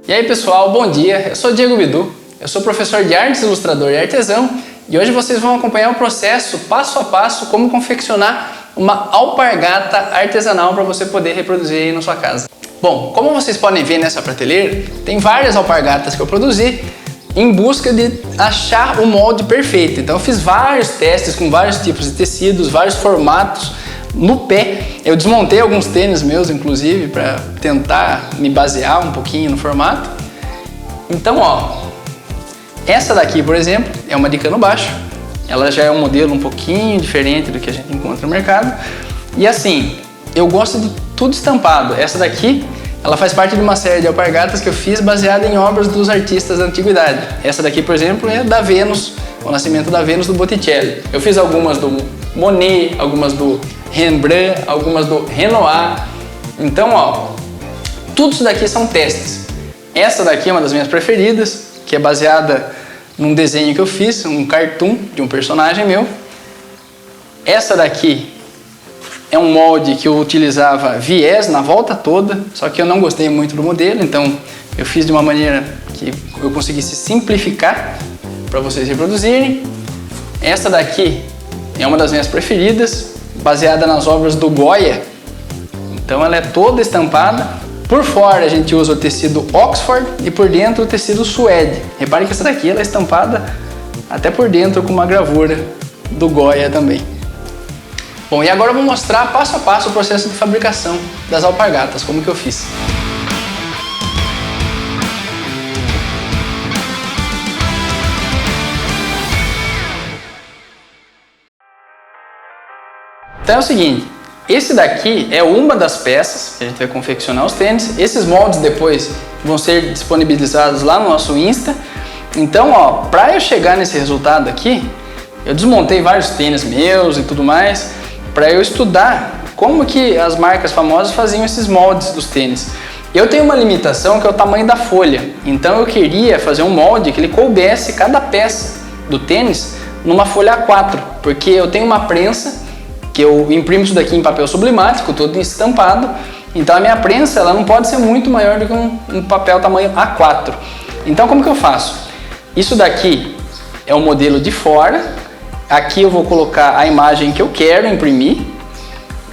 E aí pessoal, bom dia, eu sou Diego Bidu, eu sou professor de artes, ilustrador e artesão e hoje vocês vão acompanhar o processo passo a passo como confeccionar uma alpargata artesanal para você poder reproduzir aí na sua casa. Bom, como vocês podem ver nessa prateleira, tem várias alpargatas que eu produzi em busca de achar o molde perfeito. Então eu fiz vários testes com vários tipos de tecidos, vários formatos no pé. Eu desmontei alguns tênis meus, inclusive, para tentar me basear um pouquinho no formato. Então, ó, essa daqui, por exemplo, é uma de cano baixo. Ela já é um modelo um pouquinho diferente do que a gente encontra no mercado. E assim, eu gosto de tudo estampado. Essa daqui, ela faz parte de uma série de alpargatas que eu fiz baseada em obras dos artistas da antiguidade. Essa daqui, por exemplo, é da Vênus, o Nascimento da Vênus do Botticelli. Eu fiz algumas do Monet, algumas do Rembrandt, algumas do Renoir. Então, ó, tudo isso daqui são testes. Essa daqui é uma das minhas preferidas, que é baseada num desenho que eu fiz, um cartoon de um personagem meu. Essa daqui é um molde que eu utilizava viés na volta toda, só que eu não gostei muito do modelo, então eu fiz de uma maneira que eu conseguisse simplificar para vocês reproduzirem. Essa daqui é uma das minhas preferidas, baseada nas obras do Goya. Então ela é toda estampada. Por fora a gente usa o tecido Oxford e por dentro o tecido suede. Repare que essa daqui ela é estampada até por dentro com uma gravura do Goya também. Bom, e agora eu vou mostrar passo a passo o processo de fabricação das alpargatas, como que eu fiz. Então é o seguinte, esse daqui é uma das peças que a gente vai confeccionar os tênis. Esses moldes depois vão ser disponibilizados lá no nosso Insta. Então, ó, para eu chegar nesse resultado aqui, eu desmontei vários tênis meus e tudo mais, para eu estudar como que as marcas famosas faziam esses moldes dos tênis. Eu tenho uma limitação que é o tamanho da folha, então eu queria fazer um molde que ele coubesse cada peça do tênis numa folha A4, porque eu tenho uma prensa que eu imprimo isso daqui em papel sublimático, todo estampado, então a minha prensa ela não pode ser muito maior do que um papel tamanho A4. Então como que eu faço? Isso daqui é o modelo de fora, aqui eu vou colocar a imagem que eu quero imprimir.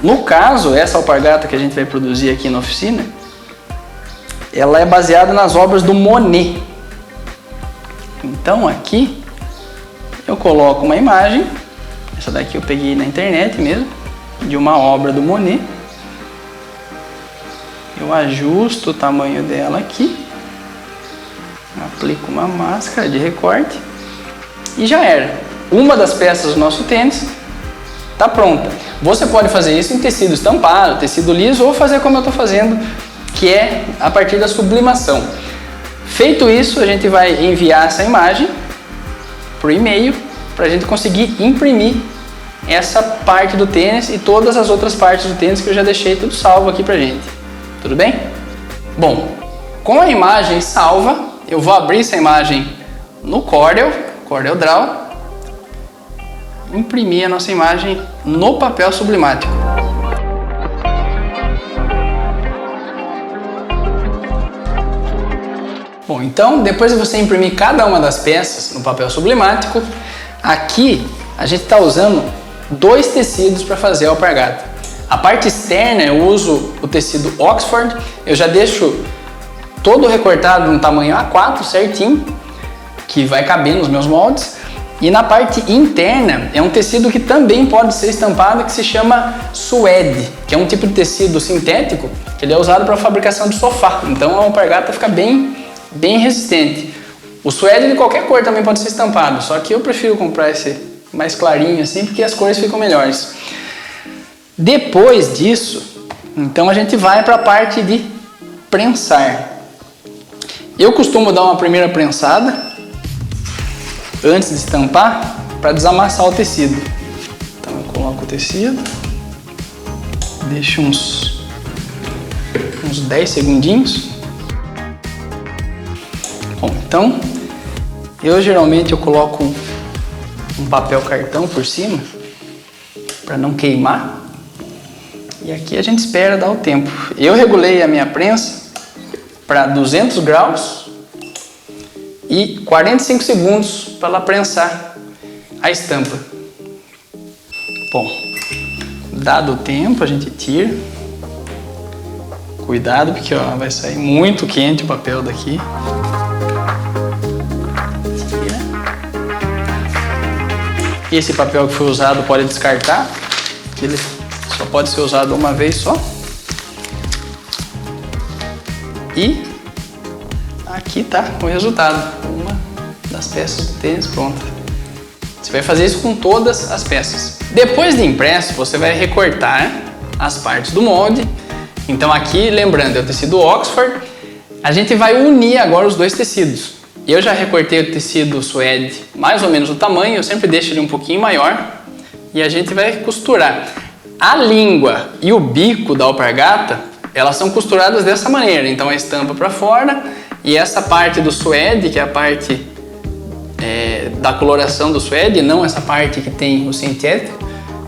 No caso, essa alpargata que a gente vai produzir aqui na oficina, ela é baseada nas obras do Monet. Então aqui eu coloco uma imagem. Essa daqui eu peguei na internet mesmo, de uma obra do Monet. Eu ajusto o tamanho dela aqui, aplico uma máscara de recorte e já era. Uma das peças do nosso tênis está pronta. Você pode fazer isso em tecido estampado, tecido liso ou fazer como eu estou fazendo, que é a partir da sublimação. Feito isso, a gente vai enviar essa imagem por e-mail para a gente conseguir imprimir essa parte do tênis e todas as outras partes do tênis que eu já deixei tudo salvo aqui pra gente. Tudo bem? Bom, com a imagem salva, eu vou abrir essa imagem no Corel Draw, imprimir a nossa imagem no papel sublimático. Bom, então depois de você imprimir cada uma das peças no papel sublimático, aqui a gente está usando dois tecidos para fazer a alpargata. A parte externa eu uso o tecido Oxford, eu já deixo todo recortado no tamanho A4 certinho, que vai caber nos meus moldes. E na parte interna é um tecido que também pode ser estampado, que se chama suede, que é um tipo de tecido sintético que ele é usado para a fabricação de sofá. Então a alpargata fica bem resistente. O suede de qualquer cor também pode ser estampado, só que eu prefiro comprar esse mais clarinho assim, porque as cores ficam melhores. Depois disso, então a gente vai para a parte de prensar. Eu costumo dar uma primeira prensada antes de estampar para desamassar o tecido. Então eu coloco o tecido, deixo uns 10 segundinhos. Bom, então eu geralmente coloco um papel cartão por cima para não queimar. E aqui a gente espera dar o tempo. Eu regulei a minha prensa para 200 graus e 45 segundos para ela prensar a estampa. Bom, dado o tempo, a gente tira. Cuidado, porque ó, vai sair muito quente o papel daqui. Tira. Esse papel que foi usado pode descartar, ele só pode ser usado uma vez só. E aqui tá o resultado, uma das peças do tênis pronta. Você vai fazer isso com todas as peças. Depois de impresso, você vai recortar as partes do molde. Então aqui, lembrando, é o tecido Oxford. A gente vai unir agora os dois tecidos. Eu já recortei o tecido suede mais ou menos o tamanho, eu sempre deixo ele um pouquinho maior. E a gente vai costurar. A língua e o bico da alpargata, elas são costuradas dessa maneira. Então a estampa para fora e essa parte do suede, que é a parte da coloração do suede, não essa parte que tem o sintético,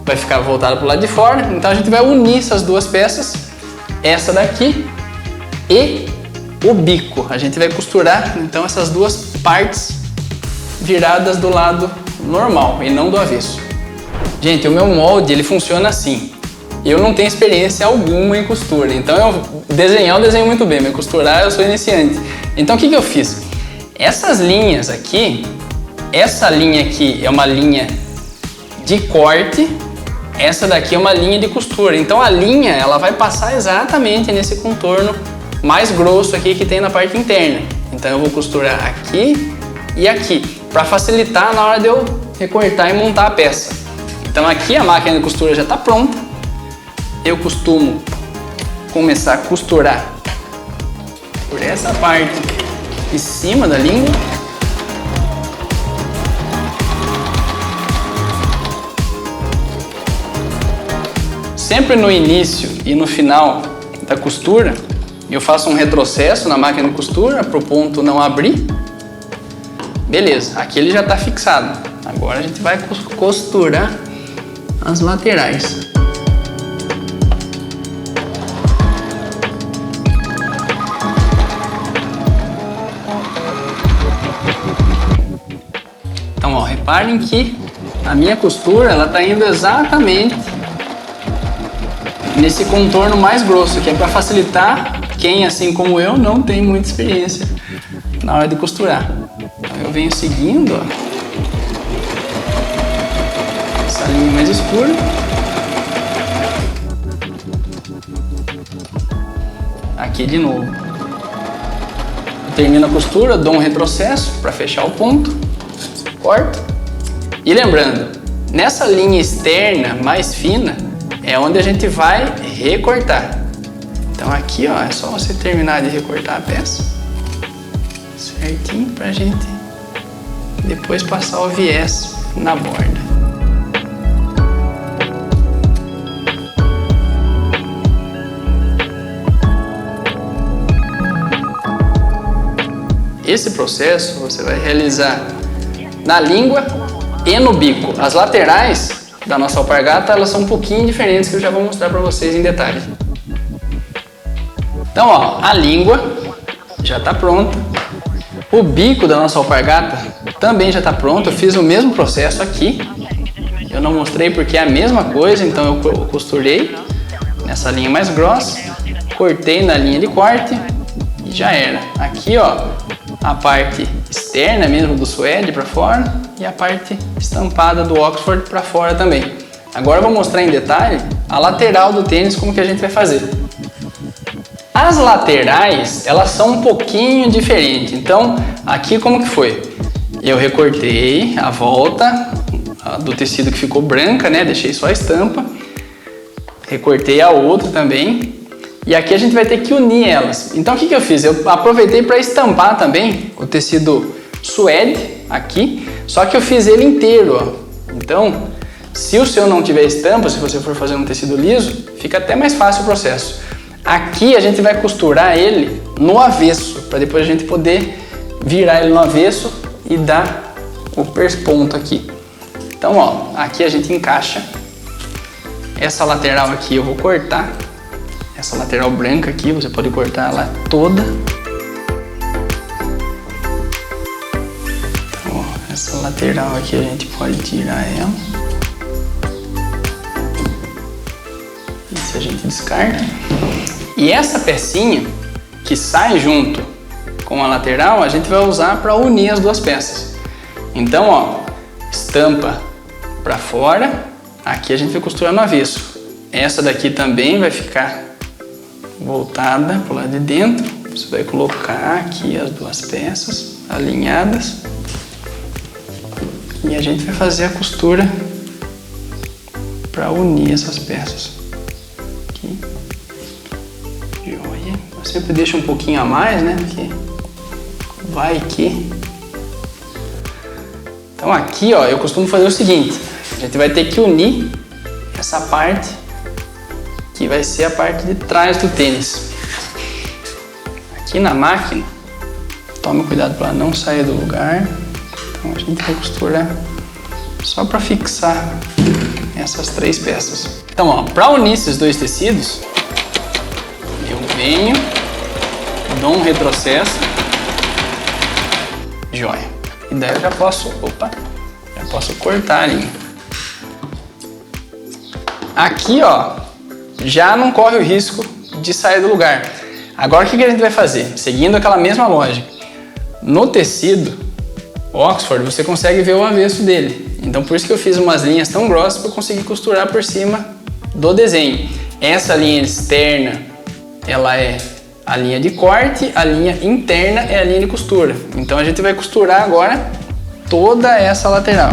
vai ficar voltada para o lado de fora. Então a gente vai unir essas duas peças, essa daqui e o bico. A gente vai costurar então essas duas partes viradas do lado normal e não do avesso. Gente, o meu molde ele funciona assim. Eu não tenho experiência alguma em costura, então eu desenho muito bem, mas costurar eu sou iniciante. Então o que eu fiz? Essas linhas aqui, essa linha aqui é uma linha de corte, essa daqui é uma linha de costura. Então a linha ela vai passar exatamente nesse contorno mais grosso aqui que tem na parte interna. Então eu vou costurar aqui e aqui, para facilitar na hora de eu recortar e montar a peça. Então aqui a máquina de costura já está pronta. Eu costumo começar a costurar por essa parte de cima da língua. Sempre no início e no final da costura, eu faço um retrocesso na máquina de costura para o ponto não abrir. Beleza, aqui ele já está fixado. Agora a gente vai costurar as laterais. Então, ó, reparem que a minha costura ela está indo exatamente nesse contorno mais grosso, que é para facilitar quem, assim como eu, não tem muita experiência na hora de costurar. Então, eu venho seguindo, ó, essa linha mais escura. Aqui de novo. Eu termino a costura, dou um retrocesso para fechar o ponto. Corto. E lembrando, nessa linha externa mais fina é onde a gente vai recortar. Então aqui, ó, é só você terminar de recortar a peça certinho pra gente depois passar o viés na borda. Esse processo você vai realizar na língua e no bico. As laterais da nossa alpargata elas são um pouquinho diferentes, que eu já vou mostrar para vocês em detalhe. Então, ó, a língua já está pronta. O bico da nossa alpargata também já está pronto. Eu fiz o mesmo processo aqui. Eu não mostrei porque é a mesma coisa, então eu costurei nessa linha mais grossa, cortei na linha de corte e já era. Aqui, ó, a parte externa mesmo do suede para fora e a parte estampada do Oxford para fora também. Agora eu vou mostrar em detalhe a lateral do tênis, como que a gente vai fazer. As laterais, elas são um pouquinho diferentes. Então, aqui como que foi? Eu recortei a volta do tecido que ficou branca, né? Deixei só a estampa. Recortei a outra também. E aqui a gente vai ter que unir elas. Então o que eu fiz? Eu aproveitei para estampar também o tecido suede aqui, só que eu fiz ele inteiro, ó. Então, se o seu não tiver estampa, se você for fazer um tecido liso, fica até mais fácil o processo. Aqui a gente vai costurar ele no avesso, para depois a gente poder virar ele no avesso e dar o persponto aqui. Então, ó, aqui a gente encaixa. Essa lateral aqui eu vou cortar. Essa lateral branca aqui, você pode cortar ela toda. lateral aqui a gente pode tirar ela. Isso a gente descarta. E essa pecinha que sai junto com a lateral, a gente vai usar para unir as duas peças. Então, ó, estampa para fora, aqui a gente vai costurar no avesso. Essa daqui também vai ficar voltada para o lado de dentro. Você vai colocar aqui as duas peças alinhadas e a gente vai fazer a costura para unir essas peças. Aqui. Joia. Eu sempre deixo um pouquinho a mais, né? Porque vai que... Então aqui, ó, eu costumo fazer o seguinte. A gente vai ter que unir essa parte que vai ser a parte de trás do tênis. Aqui na máquina, tome cuidado para não sair do lugar. Então a gente vai costurar só para fixar essas três peças. Então, ó, para unir esses dois tecidos, eu venho, dou um retrocesso, joia. E daí eu já posso cortar a linha. Aqui, ó, já não corre o risco de sair do lugar. Agora o que a gente vai fazer? Seguindo aquela mesma lógica. No tecido Oxford você consegue ver o avesso dele. Então por isso que eu fiz umas linhas tão grossas para eu conseguir costurar por cima do desenho. Essa linha externa, ela é a linha de corte, a linha interna é a linha de costura. Então a gente vai costurar agora toda essa lateral.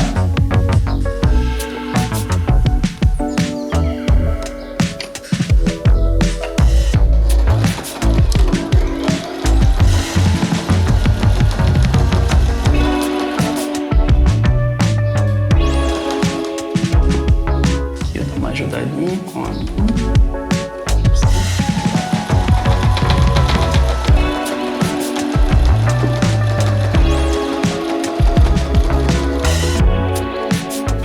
Ajudadinha com a linha.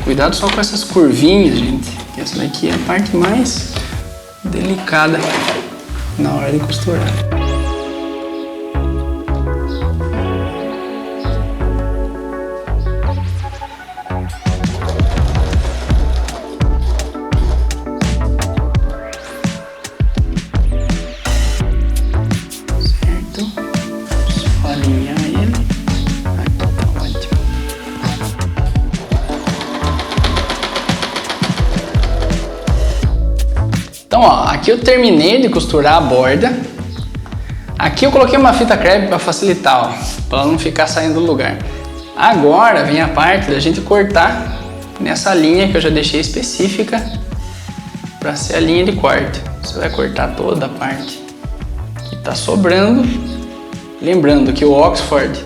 Cuidado só com essas curvinhas, gente. Essa daqui é a parte mais delicada na hora de costurar. Alinhar ele. Aqui tá ótimo. Então, ó, aqui eu terminei de costurar a borda. Aqui eu coloquei uma fita crepe para facilitar, ó, para ela não ficar saindo do lugar. Agora vem a parte da gente cortar nessa linha que eu já deixei específica para ser a linha de corte. Você vai cortar toda a parte que tá sobrando. Lembrando que o Oxford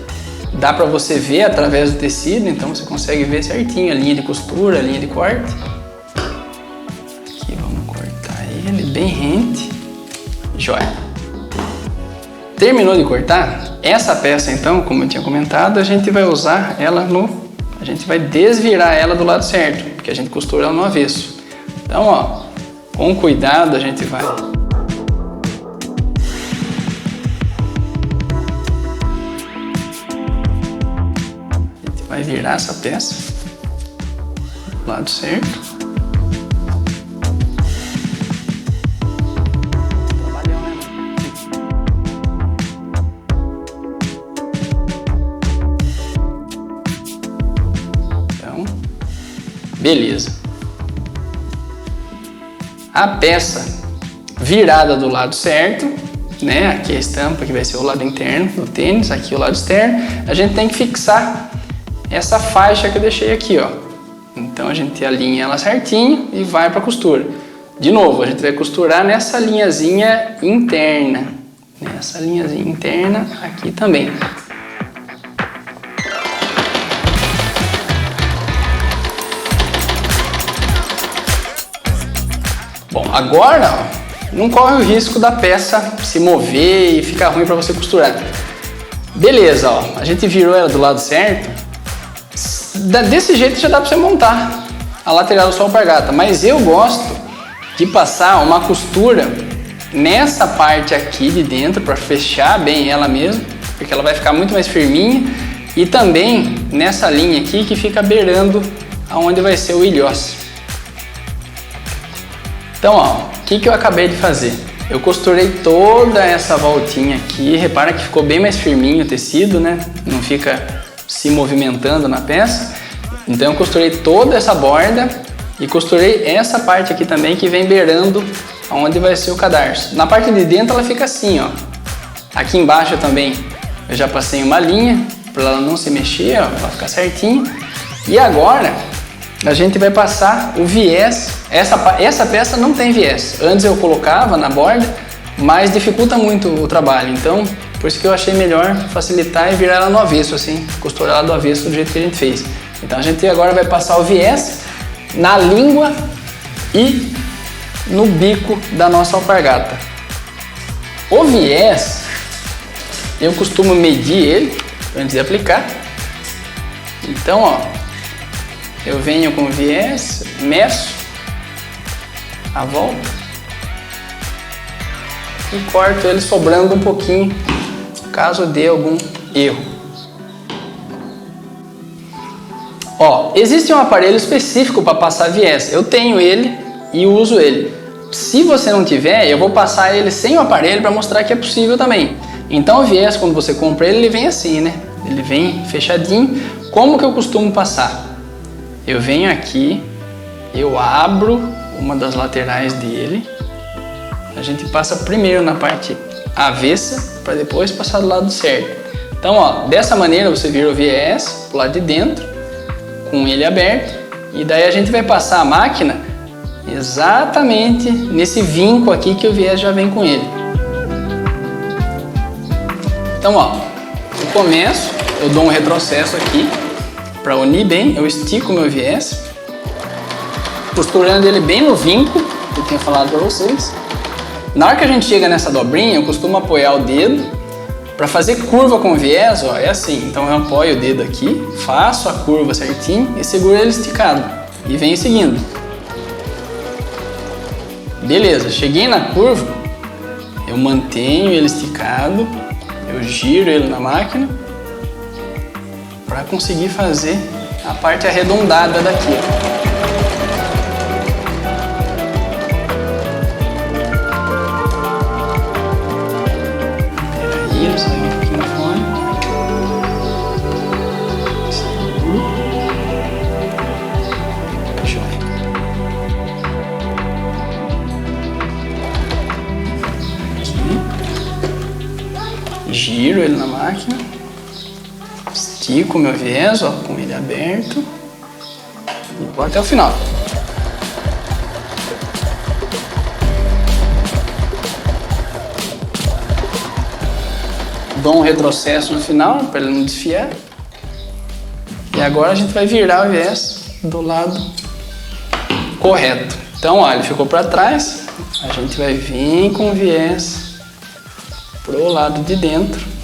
dá para você ver através do tecido, então você consegue ver certinho a linha de costura, a linha de corte. Aqui vamos cortar ele bem rente. Joia. Terminou de cortar? Essa peça então, como eu tinha comentado, a gente vai usar ela a gente vai desvirar ela do lado certo, porque a gente costura ela no avesso. Então, ó, com cuidado a gente vai... Vai virar essa peça do lado certo. Então, beleza. A peça virada do lado certo, né? Aqui a estampa que vai ser o lado interno do tênis, aqui o lado externo. A gente tem que fixar essa faixa que eu deixei aqui, ó. Então a gente alinha ela certinho e vai para costura. De novo, a gente vai costurar nessa linhazinha interna. Nessa linhazinha interna aqui também. Bom, agora, ó, não corre o risco da peça se mover e ficar ruim para você costurar. Beleza, ó, a gente virou ela do lado certo. Desse jeito já dá para você montar a lateral da sua alpargata, mas eu gosto de passar uma costura nessa parte aqui de dentro para fechar bem ela mesmo, porque ela vai ficar muito mais firminha e também nessa linha aqui que fica beirando aonde vai ser o ilhós. Então, ó, o que eu acabei de fazer? Eu costurei toda essa voltinha aqui, repara que ficou bem mais firminho o tecido, né? Não fica se movimentando na peça. Então eu costurei toda essa borda e costurei essa parte aqui também que vem beirando aonde vai ser o cadarço. Na parte de dentro ela fica assim, ó. Aqui embaixo também eu já passei uma linha para ela não se mexer, ó, para ficar certinho. E agora a gente vai passar o viés. Essa peça não tem viés. Antes eu colocava na borda, mas dificulta muito o trabalho. Então, por isso que eu achei melhor facilitar e virar ela no avesso, assim, costurar ela do avesso do jeito que a gente fez. Então a gente agora vai passar o viés na língua e no bico da nossa alpargata. O viés, eu costumo medir ele antes de aplicar. Então, ó, eu venho com o viés, meço a volta e corto ele sobrando um pouquinho, caso dê algum erro. Ó, existe um aparelho específico para passar viés. Eu tenho ele e uso ele. Se você não tiver, eu vou passar ele sem o aparelho para mostrar que é possível também. Então o viés, quando você compra ele vem assim, né? Ele vem fechadinho. Como que eu costumo passar? Eu venho aqui, eu abro uma das laterais dele. A gente passa primeiro na parte avessa para depois passar do lado certo. Então, ó, dessa maneira você vira o viés pro lado de dentro, com ele aberto, e daí a gente vai passar a máquina exatamente nesse vinco aqui que o viés já vem com ele. Então, ó, eu começo, eu dou um retrocesso aqui para unir bem, eu estico o meu viés, costurando ele bem no vinco que eu tinha falado para vocês. Na hora que a gente chega nessa dobrinha, eu costumo apoiar o dedo para fazer curva com o viés, ó, é assim. Então eu apoio o dedo aqui, faço a curva certinho e seguro ele esticado e venho seguindo. Beleza, cheguei na curva, eu mantenho ele esticado, eu giro ele na máquina para conseguir fazer a parte arredondada daqui. Peraí, eu saio um pouquinho fora. Seguro. Joia. Aqui. Giro ele na máquina. Estico o meu viés, ó, com ele aberto e vou até o final. Dou um retrocesso no final para ele não desfiar. E agora a gente vai virar o viés do lado correto. Então, ó, ele ficou para trás, a gente vai vir com o viés pro lado de dentro.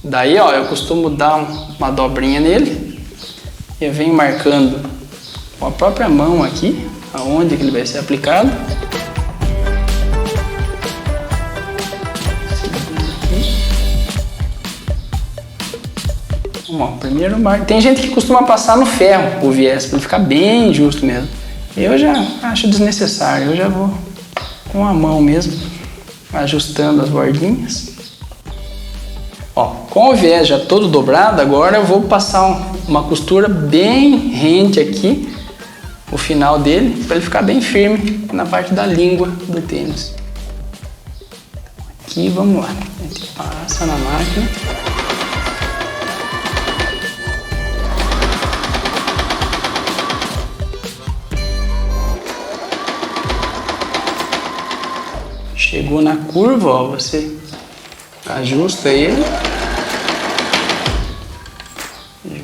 Daí, ó, eu costumo dar uma dobrinha nele e eu venho marcando com a própria mão aqui, aonde que ele vai ser aplicado. Ó, primeiro marco. Tem gente que costuma passar no ferro o viés para ele ficar bem justo mesmo. Eu já acho desnecessário, eu já vou com a mão mesmo, ajustando as bordinhas. Ó, com o viés já todo dobrado, agora eu vou passar uma costura bem rente aqui, o final dele, para ele ficar bem firme na parte da língua do tênis. Aqui, vamos lá, a gente passa na máquina. Chegou na curva, ó, você ajusta ele. Joia.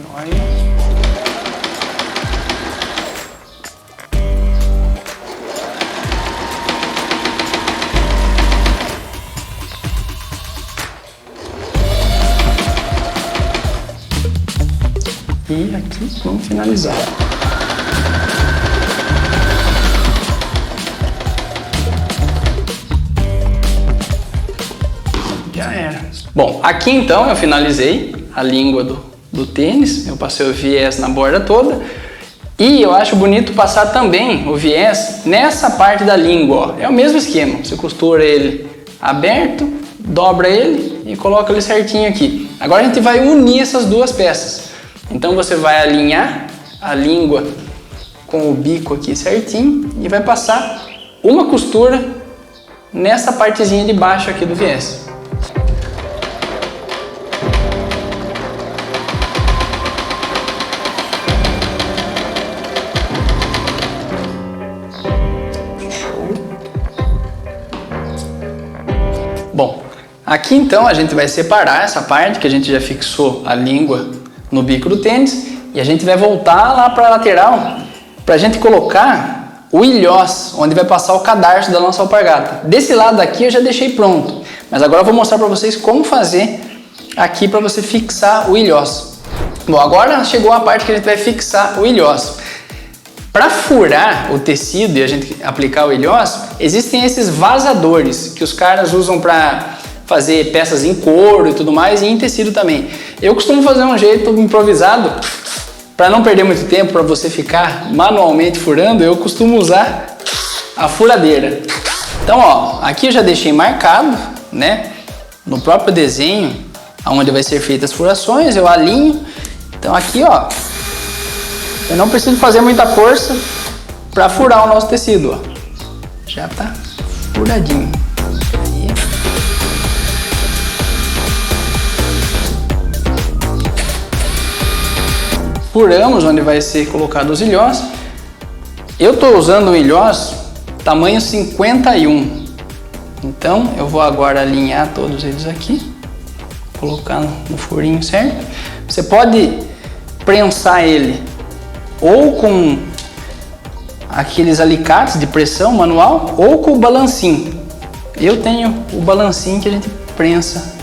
E aqui vamos finalizar. Já era. Bom, aqui então eu finalizei a língua do tênis, eu passei o viés na borda toda. E eu acho bonito passar também o viés nessa parte da língua, ó. É o mesmo esquema, você costura ele aberto, dobra ele e coloca ele certinho aqui. Agora a gente vai unir essas duas peças. Então você vai alinhar a língua com o bico aqui certinho e vai passar uma costura nessa partezinha de baixo aqui do viés. Bom, aqui então a gente vai separar essa parte que a gente já fixou a língua no bico do tênis e a gente vai voltar lá para a lateral para a gente colocar o ilhós, onde vai passar o cadarço da nossa alpargata. Desse lado aqui eu já deixei pronto, mas agora eu vou mostrar para vocês como fazer aqui para você fixar o ilhós. Bom, agora chegou a parte que a gente vai fixar o ilhós. Para furar o tecido e a gente aplicar o ilhós, existem esses vazadores que os caras usam para fazer peças em couro e tudo mais, e em tecido também. Eu costumo fazer um jeito improvisado, para não perder muito tempo, para você ficar manualmente furando, eu costumo usar a furadeira. Então, ó, aqui eu já deixei marcado, né, no próprio desenho, onde vai ser feitas as furações, eu alinho. Então aqui, ó, eu não preciso fazer muita força para furar o nosso tecido, ó. Já tá furadinho. Aí. Furamos onde vai ser colocado os ilhós. Eu estou usando um ilhós tamanho 51. Então eu vou agora alinhar todos eles aqui, colocar no furinho certo. Você pode prensar ele ou com aqueles alicates de pressão manual ou com o balancinho. Eu tenho o balancinho que a gente prensa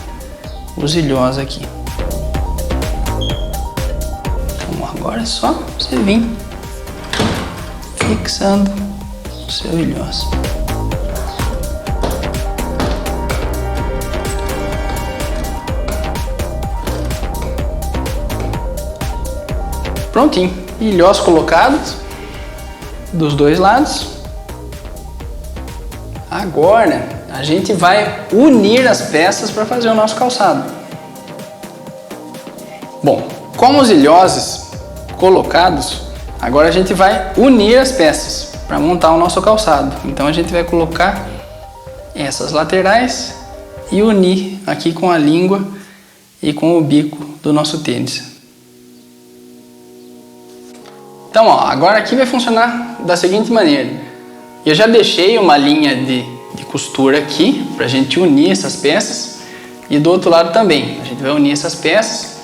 os ilhós aqui. Então agora é só você vir fixando o seu ilhós. Prontinho, ilhós colocados dos dois lados. Agora a gente vai unir as peças para fazer o nosso calçado. Bom, com os ilhoses colocados, agora a gente vai unir as peças para montar o nosso calçado. Então a gente vai colocar essas laterais e unir aqui com a língua e com o bico do nosso tênis. Então, ó, agora aqui vai funcionar da seguinte maneira. Eu já deixei uma linha de costura aqui para a gente unir essas peças e do outro lado também. A gente vai unir essas peças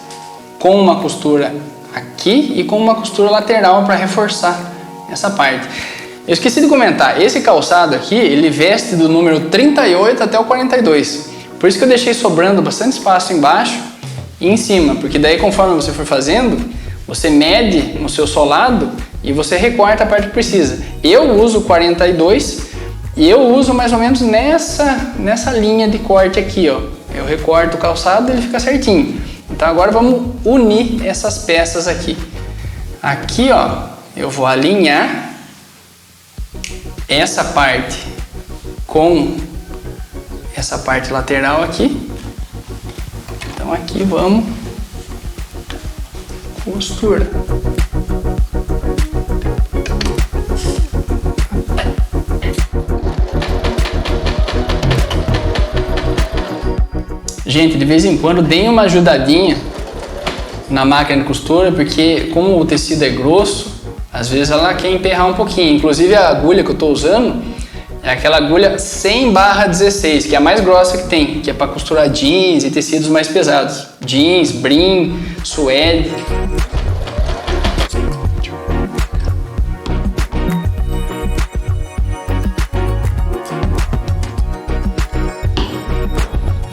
com uma costura aqui e com uma costura lateral para reforçar essa parte. Eu esqueci de comentar, esse calçado aqui, ele veste do número 38 até o 42. Por isso que eu deixei sobrando bastante espaço embaixo e em cima, porque daí conforme você for fazendo, você mede no seu solado e você recorta a parte que precisa. Eu uso 42 e eu uso mais ou menos nessa linha de corte aqui, ó. Eu recorto o calçado e ele fica certinho. Então agora vamos unir essas peças aqui. Aqui, ó, eu vou alinhar essa parte com essa parte lateral aqui. Então aqui vamos costura. Gente, de vez em quando deem uma ajudadinha na máquina de costura, porque como o tecido é grosso, às vezes ela quer emperrar um pouquinho. Inclusive a agulha que eu estou usando é aquela agulha 100/16, que é a mais grossa que tem, que é para costurar jeans e tecidos mais pesados. Jeans, brim, suede.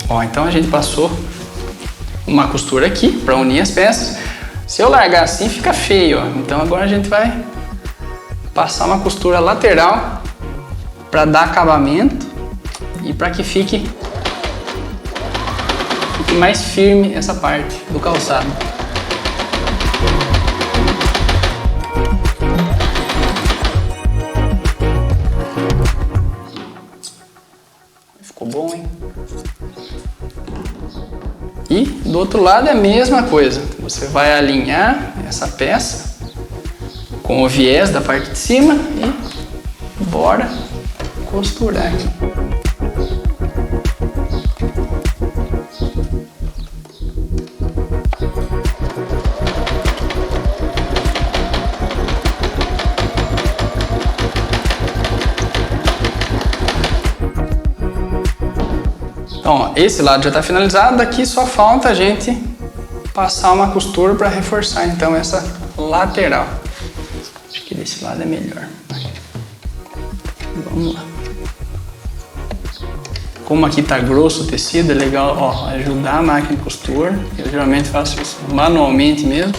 Ó, então a gente passou uma costura aqui para unir as peças. Se eu largar assim fica feio, ó. Então agora a gente vai passar uma costura lateral para dar acabamento e para que fique mais firme essa parte do calçado. Ficou bom, hein? E do outro lado é a mesma coisa. Você vai alinhar essa peça com o viés da parte de cima e bora costurar aqui. Então, ó, esse lado já está finalizado, daqui só falta a gente passar uma costura para reforçar então essa lateral. Acho que desse lado é melhor. Vamos lá. Como aqui está grosso o tecido, é legal, ó, ajudar a máquina de costura. Eu geralmente faço isso manualmente mesmo.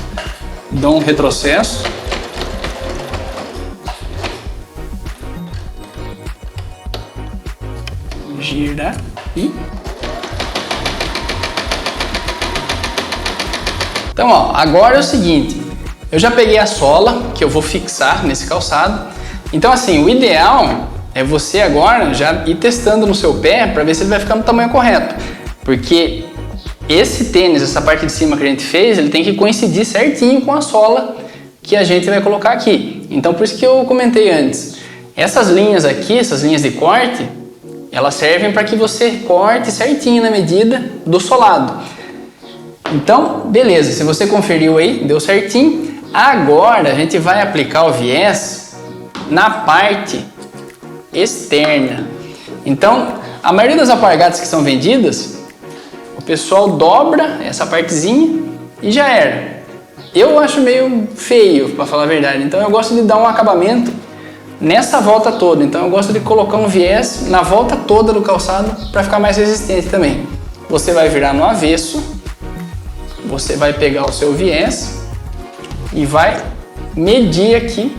Dou um retrocesso. Gira e... Então, ó, agora é o seguinte, eu já peguei a sola que eu vou fixar nesse calçado. Então, assim, o ideal é você agora já ir testando no seu pé para ver se ele vai ficar no tamanho correto. Porque esse tênis, essa parte de cima que a gente fez, ele tem que coincidir certinho com a sola que a gente vai colocar aqui. Então, por isso que eu comentei antes, essas linhas aqui, essas linhas de corte, elas servem para que você corte certinho na medida do solado. Então, beleza, se você conferiu aí, deu certinho. Agora a gente vai aplicar o viés na parte externa. Então, a maioria das alpargatas que são vendidas, o pessoal dobra essa partezinha e já era. Eu acho meio feio, para falar a verdade, então eu gosto de dar um acabamento nessa volta toda. Então eu gosto de colocar um viés na volta toda do calçado para ficar mais resistente também. Você vai virar no avesso. Você vai pegar o seu viés e vai medir aqui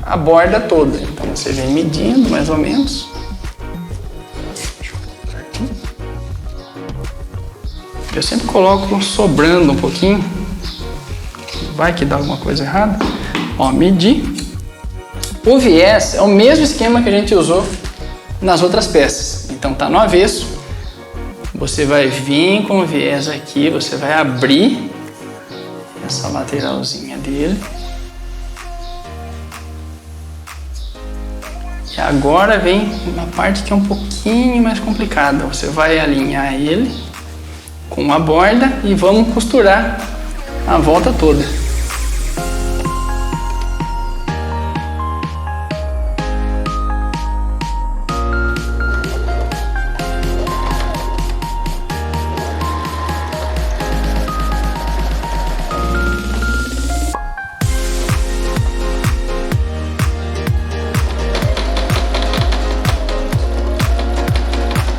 a borda toda. Então você vem medindo mais ou menos. Eu sempre coloco sobrando um pouquinho. Vai que dá alguma coisa errada. Ó, medir. O viés é o mesmo esquema que a gente usou nas outras peças. Então tá no avesso. Você vai vir com o viés aqui, você vai abrir essa lateralzinha dele. E agora vem uma parte que é um pouquinho mais complicada. Você vai alinhar ele com a borda e vamos costurar a volta toda.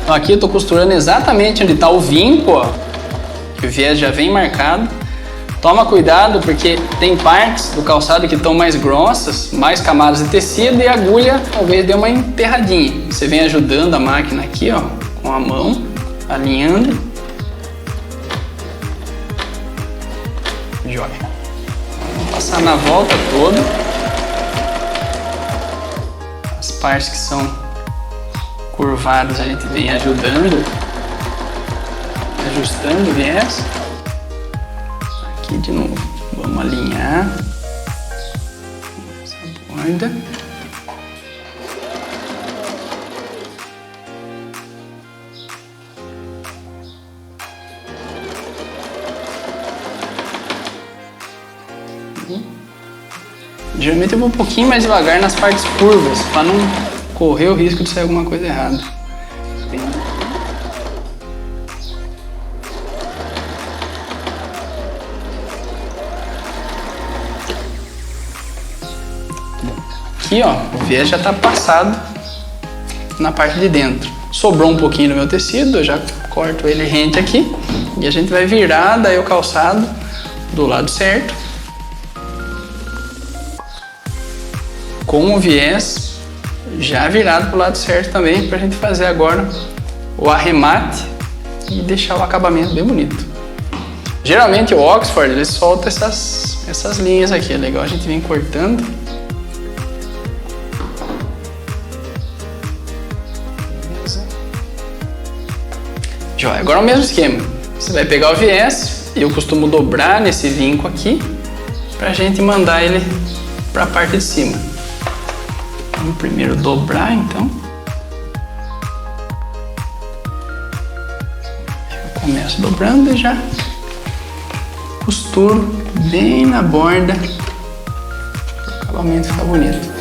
Então aqui eu estou costurando exatamente onde está o vinco, ó, que o viés já vem marcado. Toma cuidado porque tem partes do calçado que estão mais grossas, mais camadas de tecido e a agulha talvez dê uma enterradinha. Você vem ajudando a máquina aqui, ó, com a mão, alinhando. Joia. Vamos passar na volta toda. As partes que são curvadas a gente vem ajudando, ajustando o viés. Aqui de novo, vamos alinhar essa borda. Geralmente eu vou um pouquinho mais devagar nas partes curvas, para não correr o risco de sair alguma coisa errada. Aqui, ó, o viés já está passado na parte de dentro. Sobrou um pouquinho no meu tecido, eu já corto ele rente aqui e a gente vai virar daí o calçado do lado certo com o viés já virado para o lado certo também, para a gente fazer agora o arremate e deixar o acabamento bem bonito. Geralmente o Oxford ele solta essas linhas aqui, é legal a gente vir cortando. Beleza. Joia, agora é o mesmo esquema, você vai pegar o viés, eu costumo dobrar nesse vinco aqui, pra gente mandar ele pra parte de cima. Vamos primeiro dobrar então. Eu começo dobrando e já costuro bem na borda para o acabamento ficar bonito.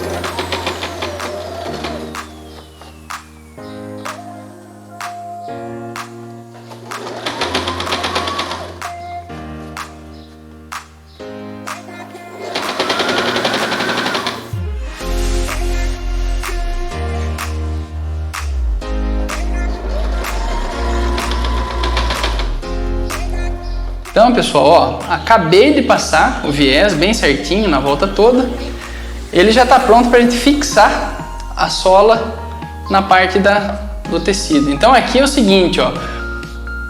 Então, pessoal, ó, acabei de passar o viés bem certinho na volta toda. Ele já está pronto para a gente fixar a sola na parte do tecido. Então aqui é o seguinte, ó,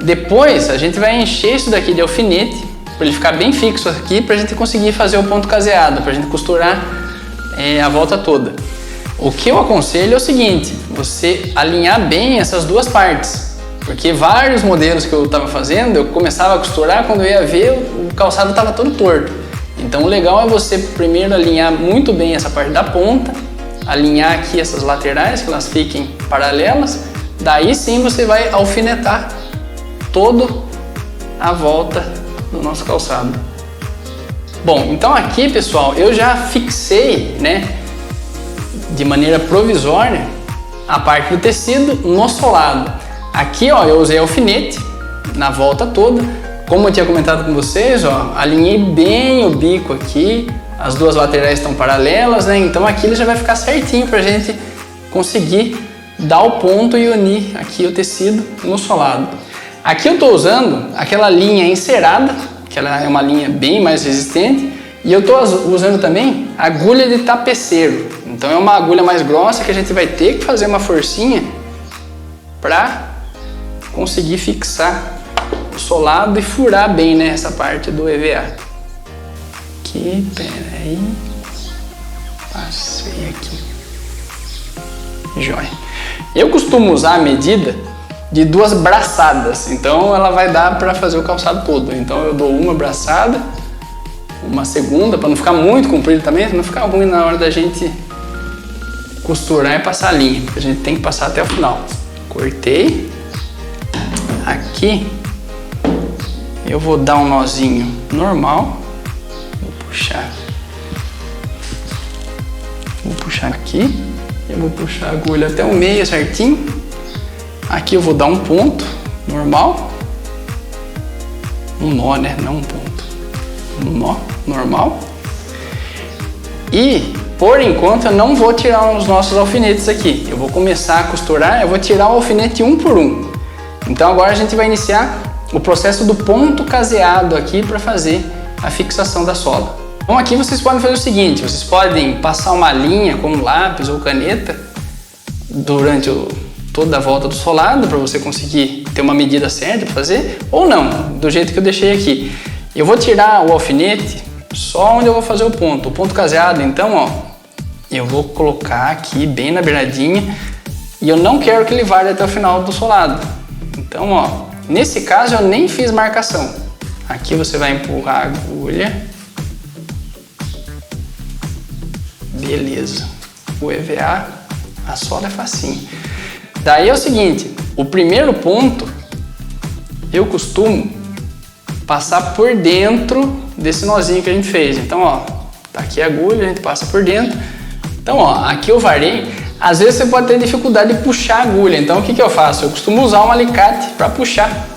depois a gente vai encher isso daqui de alfinete para ele ficar bem fixo aqui, para a gente conseguir fazer o ponto caseado, para a gente costurar a volta toda. O que eu aconselho é o seguinte, você alinhar bem essas duas partes. Porque vários modelos que eu estava fazendo, eu começava a costurar, quando eu ia ver, o calçado estava todo torto. Então o legal é você primeiro alinhar muito bem essa parte da ponta, alinhar aqui essas laterais, que elas fiquem paralelas, daí sim você vai alfinetar toda a volta do nosso calçado. Bom, então aqui, pessoal, eu já fixei, né, de maneira provisória, a parte do tecido no solado. Aqui, ó, eu usei alfinete na volta toda. Como eu tinha comentado com vocês, ó, alinhei bem o bico aqui. As duas laterais estão paralelas, né? Então aqui ele já vai ficar certinho pra gente conseguir dar o ponto e unir aqui o tecido no solado. Aqui eu tô usando aquela linha encerada, que ela é uma linha bem mais resistente. E eu tô usando também agulha de tapeceiro. Então é uma agulha mais grossa que a gente vai ter que fazer uma forcinha pra conseguir fixar o solado e furar bem, né, essa parte do EVA. Aqui, peraí, passei aqui. Joia. Eu costumo usar a medida de 2 braçadas, então ela vai dar para fazer o calçado todo. Então eu dou uma braçada, uma segunda, para não ficar muito comprido também, para não ficar ruim na hora da gente costurar e passar a linha. A gente tem que passar até o final. Cortei. Aqui eu vou dar um nozinho normal, vou puxar aqui, eu vou puxar a agulha até o meio certinho. Aqui eu vou dar um ponto normal, um nó, né, não um ponto, um nó normal. E por enquanto eu não vou tirar os nossos alfinetes aqui, eu vou começar a costurar, eu vou tirar o alfinete um por um. Então agora a gente vai iniciar o processo do ponto caseado aqui para fazer a fixação da sola. Então aqui vocês podem fazer o seguinte, vocês podem passar uma linha com lápis ou caneta durante toda a volta do solado para você conseguir ter uma medida certa para fazer, ou não, do jeito que eu deixei aqui. Eu vou tirar o alfinete só onde eu vou fazer o ponto caseado, então ó, eu vou colocar aqui bem na beiradinha e eu não quero que ele vá até o final do solado. Então, ó, nesse caso eu nem fiz marcação. Aqui você vai empurrar a agulha. Beleza. O EVA, a sola é facinho. Daí é o seguinte, o primeiro ponto eu costumo passar por dentro desse nozinho que a gente fez. Então, ó, tá aqui a agulha, a gente passa por dentro. Então, ó, aqui eu varei. Às vezes você pode ter dificuldade de puxar a agulha, então o que eu faço? Eu costumo usar um alicate para puxar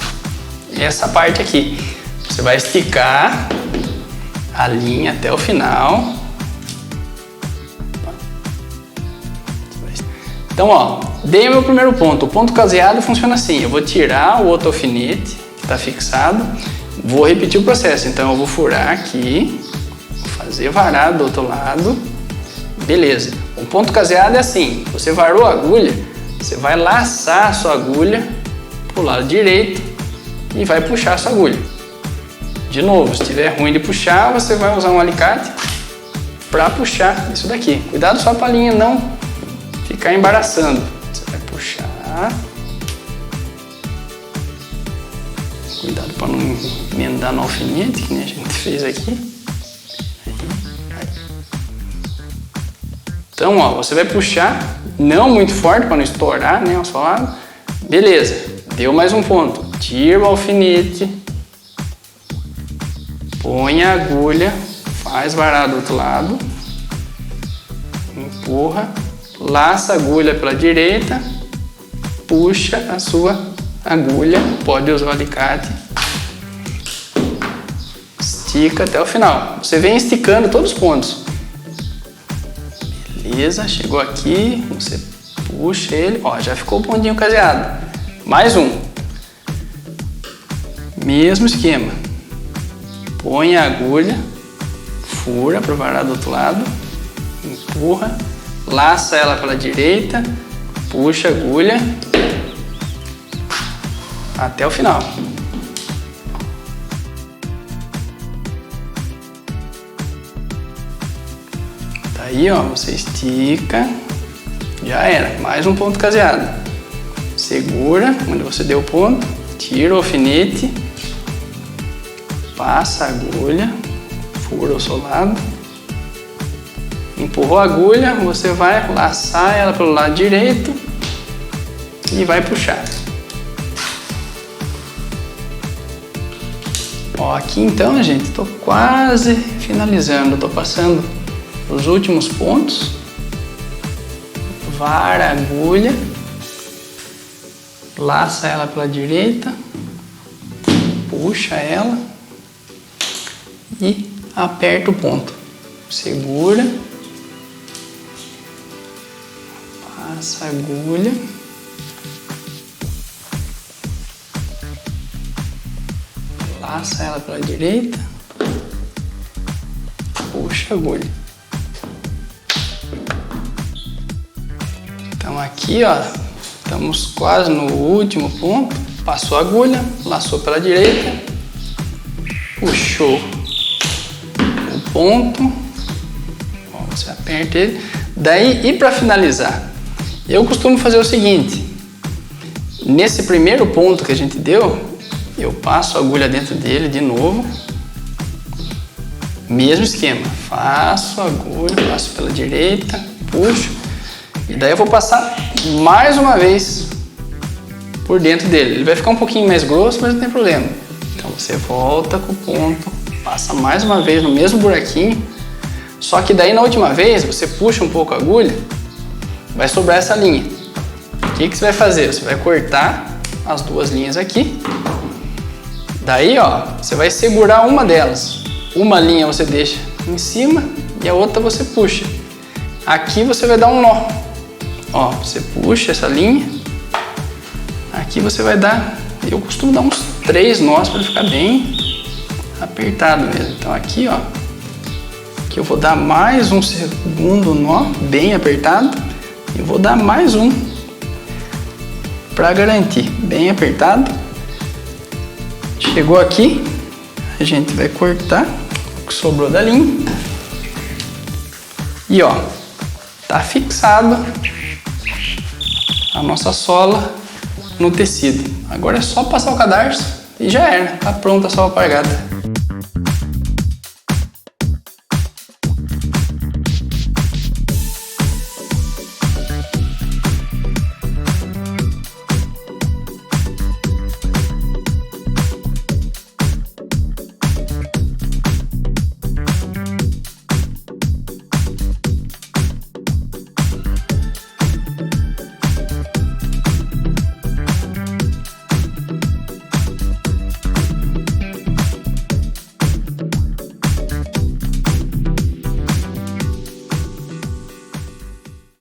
essa parte aqui. Você vai esticar a linha até o final. Então, ó, dei o meu primeiro ponto. O ponto caseado funciona assim, eu vou tirar o outro alfinete que está fixado, vou repetir o processo. Então eu vou furar aqui, fazer varar do outro lado, beleza. O ponto caseado é assim, você varou a agulha, você vai laçar a sua agulha pro lado direito e vai puxar a sua agulha. De novo, se estiver ruim de puxar, você vai usar um alicate para puxar isso daqui. Cuidado só para a linha não ficar embaraçando. Você vai puxar. Cuidado para não emendar no alfinete, que nem a gente fez aqui. Então, ó, você vai puxar, não muito forte para não estourar, né, o seu lado. Beleza, deu mais um ponto. Tira o alfinete, põe a agulha, faz varar do outro lado, empurra, laça a agulha pela direita, puxa a sua agulha, pode usar o alicate, estica até o final. Você vem esticando todos os pontos. Beleza, chegou aqui, você puxa ele, ó, já ficou o pontinho caseado. Mais um. Mesmo esquema. Põe a agulha, fura para varar do outro lado, empurra, laça ela pela direita, puxa a agulha até o final. Daí, ó, você estica, já era, mais um ponto caseado. Segura onde você deu o ponto, tira o alfinete, passa a agulha, fura o seu lado, empurrou a agulha, você vai laçar ela pelo lado direito e vai puxar. Ó, aqui então, gente, estou quase finalizando, estou passando os últimos pontos, vara a agulha, laça ela pela direita, puxa ela e aperta o ponto, segura, passa a agulha, laça ela pela direita, puxa a agulha. Então aqui, ó, estamos quase no último ponto, passou a agulha, laçou pela direita, puxou o ponto, ó, você aperta ele, daí e para finalizar, eu costumo fazer o seguinte, nesse primeiro ponto que a gente deu, eu passo a agulha dentro dele de novo, mesmo esquema, faço a agulha, passo pela direita, puxo, e daí eu vou passar mais uma vez por dentro dele. Ele vai ficar um pouquinho mais grosso, mas não tem problema. Então você volta com o ponto, passa mais uma vez no mesmo buraquinho, só que daí na última vez você puxa um pouco a agulha, vai sobrar essa linha. O que você vai fazer? Você vai cortar as duas linhas aqui, daí ó, você vai segurar uma delas. Uma linha você deixa em cima e a outra você puxa. Aqui você vai dar um nó. Ó, você puxa essa linha, aqui você vai dar, eu costumo dar uns 3 nós para ele ficar bem apertado mesmo. Então aqui, ó, que eu vou dar mais um segundo nó, bem apertado, e vou dar mais um para garantir, bem apertado. Chegou aqui, a gente vai cortar o que sobrou da linha e ó, tá fixado a nossa sola no tecido. Agora é só passar o cadarço e já era, tá pronta a sola alpargata.